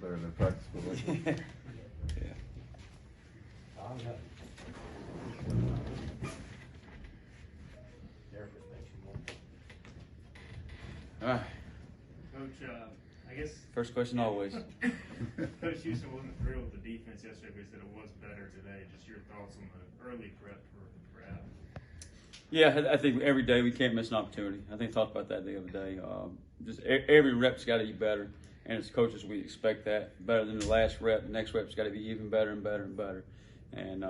lot better than practice. Yeah. All right. Coach, I guess First question always. Coach Houston wasn't thrilled with the defense yesterday, but he said it was better today. Just your thoughts on the early prep for Adam? Yeah, I think every day we can't miss an opportunity. I think I talked about that the other day. Just every rep's got to be better, and as coaches we expect that. Better than the last rep. The next rep's got to be even better and better and better. And,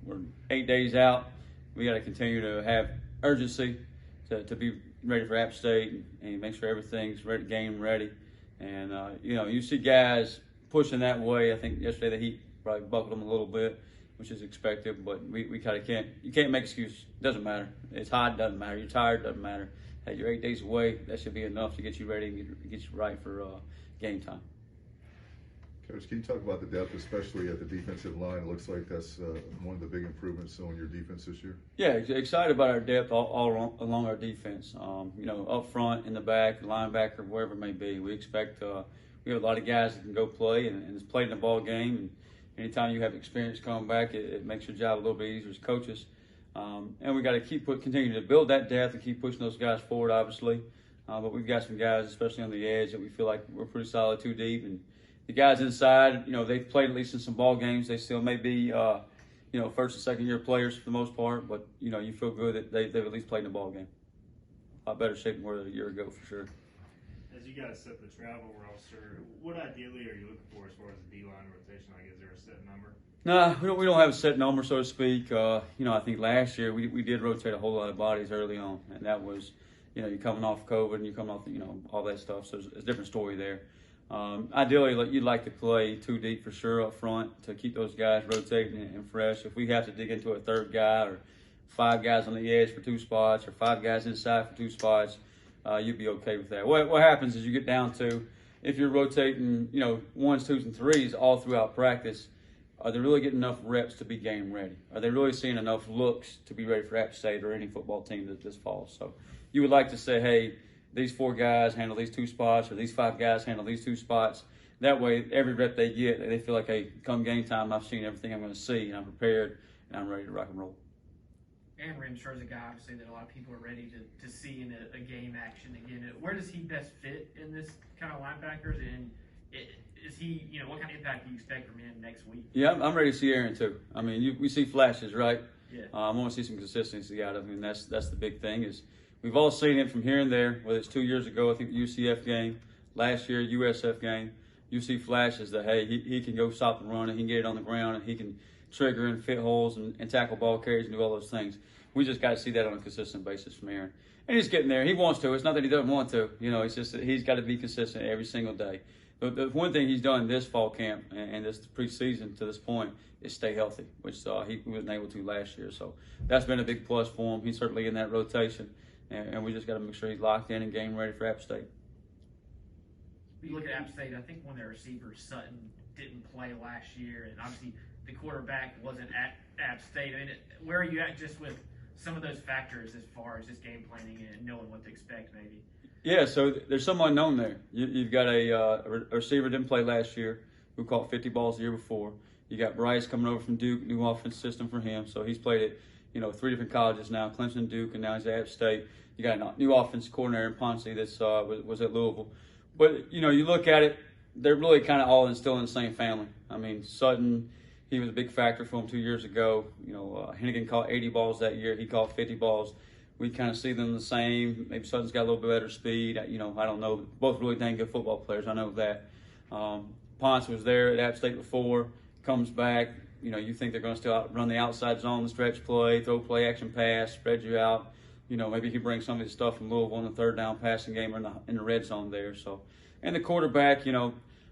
we're 8 days out. We got to continue to have urgency to be ready for App State and make sure everything's ready, game ready. And, you see guys pushing that way. I think yesterday the Heat probably buckled them a little bit, which is expected, but we kind of you can't make excuses. Doesn't matter. It's hot, doesn't matter. You're tired, doesn't matter. Hey, you're 8 days away. That should be enough to get you ready and get you right for game time. Coach, can you talk about the depth, especially at the defensive line? It looks like that's one of the big improvements on your defense this year. Yeah, excited about our depth all along our defense. Up front, in the back, linebacker, wherever it may be. We expect we have a lot of guys that can go play and has played in the ball game. And anytime you have experience coming back, it makes your job a little bit easier as coaches. And we got to continue to build that depth and keep pushing those guys forward, obviously. But we've got some guys, especially on the edge, that we feel like we're pretty solid, too deep. And the guys inside, they've played at least in some ball games. They still may be, first and second year players for the most part. But, you feel good that they've at least played in a ball game. A lot better shape than where a year ago, for sure. As you guys set the travel roster, what ideally are you looking for as far as the D-line rotation? Like, is there a set number? No, we don't have a set number, so to speak. I think last year we did rotate a whole lot of bodies early on, and that was, you're coming off COVID and you're coming off, all that stuff. So it's a different story there. Ideally, you'd like to play 2 deep for sure up front to keep those guys rotating and fresh. If we have to dig into a third guy or 5 guys on the edge for 2 spots or 5 guys inside for 2 spots, you'd be okay with that. What happens is you get down to, if you're rotating, 1s, 2s, and 3s all throughout practice, are they really getting enough reps to be game ready? Are they really seeing enough looks to be ready for App State or any football team this fall? So you would like to say, hey, these 4 guys handle these 2 spots, or these 5 guys handle these 2 spots. That way, every rep they get, they feel like, hey, come game time, I've seen everything I'm going to see, and I'm prepared, and I'm ready to rock and roll. Aaron Ramshaw is a guy, obviously, that a lot of people are ready to see in a game action again. Where does he best fit in this kind of linebackers? And is he, what kind of impact do you expect from him next week? Yeah, I'm ready to see Aaron too. I mean, we see flashes, right? Yeah. I want to see some consistency out of him, and that's the big thing. Is we've all seen it from here and there. Whether it's 2 years ago, I think the UCF game, last year USF game, you see flashes that hey, he can go stop the run, and he can get it on the ground, and he can trigger and fit holes and tackle ball carries and do all those things. We just got to see that on a consistent basis from Aaron. And he's getting there. He wants to. It's not that he doesn't want to. It's just that he's got to be consistent every single day. The one thing he's done this fall camp and this preseason to this point is stay healthy, which he wasn't able to last year. So that's been a big plus for him. He's certainly in that rotation, and we just got to make sure he's locked in and game ready for App State. You look at App State, I think one of their receivers, Sutton, didn't play last year, and obviously the quarterback wasn't at App State. I mean, where are you at just with some of those factors as far as just game planning and knowing what to expect maybe? Yeah, so there's some unknown there. You've got a receiver didn't play last year who caught 50 balls the year before. You got Bryce coming over from Duke, new offense system for him. So he's played at 3 different colleges now, Clemson, Duke, and now he's at App State. You got a new offense coordinator in Ponce that's was at Louisville. But, you look at it, they're really kind of all still in the same family. I mean, Sutton, he was a big factor for him 2 years ago. Hennigan caught 80 balls that year. He caught 50 balls. We kind of see them the same. Maybe Sutton's got a little bit better speed. I don't know. Both really dang good football players. I know that. Ponce was there at App State before, comes back. You think they're going to still run the outside zone, the stretch play, throw play action pass, spread you out. Maybe he brings some of his stuff from Louisville in the third down passing game or in the red zone there. So, and the quarterback,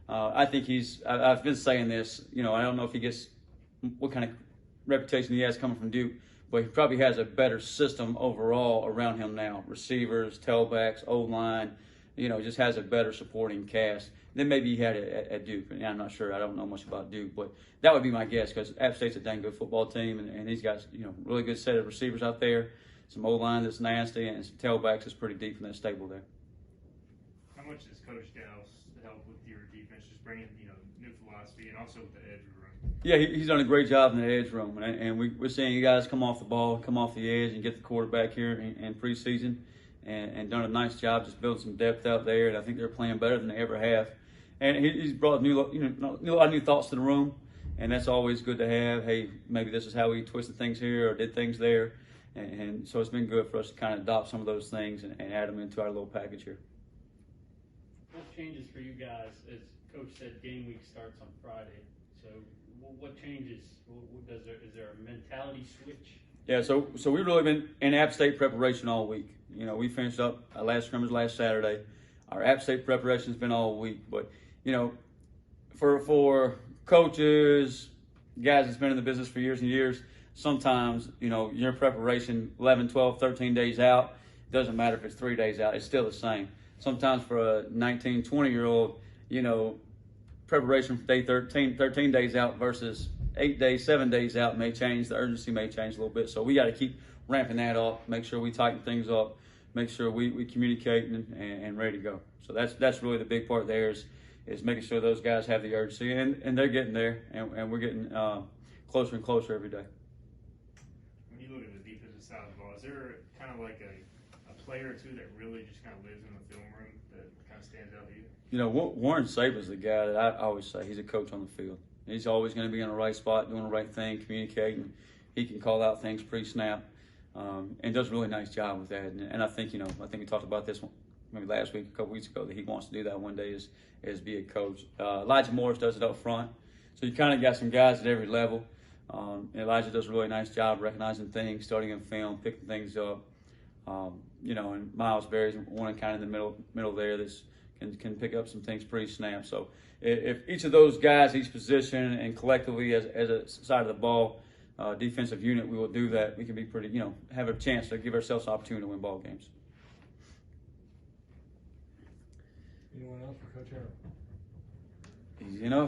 I think I've been saying this, I don't know if he gets what kind of reputation he has coming from Duke, but he probably has a better system overall around him now. Receivers, tailbacks, O-line, just has a better supporting cast than maybe he had at Duke. And I'm not sure. I don't know much about Duke, but that would be my guess because App State's a dang good football team, and he's got, really good set of receivers out there, some O-line that's nasty, and some tailbacks that's pretty deep in that stable there. How much does Coach Dow's help with your defense? defense, just bringing new philosophy, and also with the edge run. Yeah, he's done a great job in the edge room, and we're seeing you guys come off the ball, come off the edge, and get the quarterback here in preseason, and done a nice job just building some depth out there. And I think they're playing better than they ever have. And he's brought a lot of new thoughts to the room, and that's always good to have. Hey, maybe this is how we twisted things here or did things there, and so it's been good for us to kind of adopt some of those things and add them into our little package here. What changes for you guys? As Coach said, game week starts on Friday. So what changes? Is there a mentality switch? Yeah, so we've really been in App State preparation all week. We finished up our last scrimmage last Saturday. Our App State preparation has been all week, but for coaches, guys that's been in the business for years and years, sometimes your preparation 11, 12, 13 days out. It doesn't matter if it's 3 days out; it's still the same. Sometimes for a 19, 20-year-old, preparation for day 13 days out versus 8 days, 7 days out may change. The urgency may change a little bit. So we got to keep ramping that up, make sure we tighten things up, make sure we communicate and ready to go. So that's really the big part there is making sure those guys have the urgency, and they're getting there, and we're getting closer and closer every day. When you look at the defensive side of the ball, is there kind of like a player or two that really just kind of lives in the film room that kind of stands out to you? Warren Sabre is the guy that I always say he's a coach on the field. He's always going to be in the right spot, doing the right thing, communicating. He can call out things pre-snap, and does a really nice job with that. And I think we talked about this one maybe last week, a couple weeks ago, that he wants to do that one day is be a coach. Elijah Morris does it up front, so you kind of got some guys at every level. Elijah does a really nice job recognizing things, studying in film, picking things up. And Miles Berry's one kind of in the middle there that can pick up some things pre-snap. So if each of those guys, each position, and collectively as a side of the ball, defensive unit, we will do that. We can be pretty, have a chance to give ourselves an opportunity to win ball games. Anyone else for Coach Harrell? Easy enough.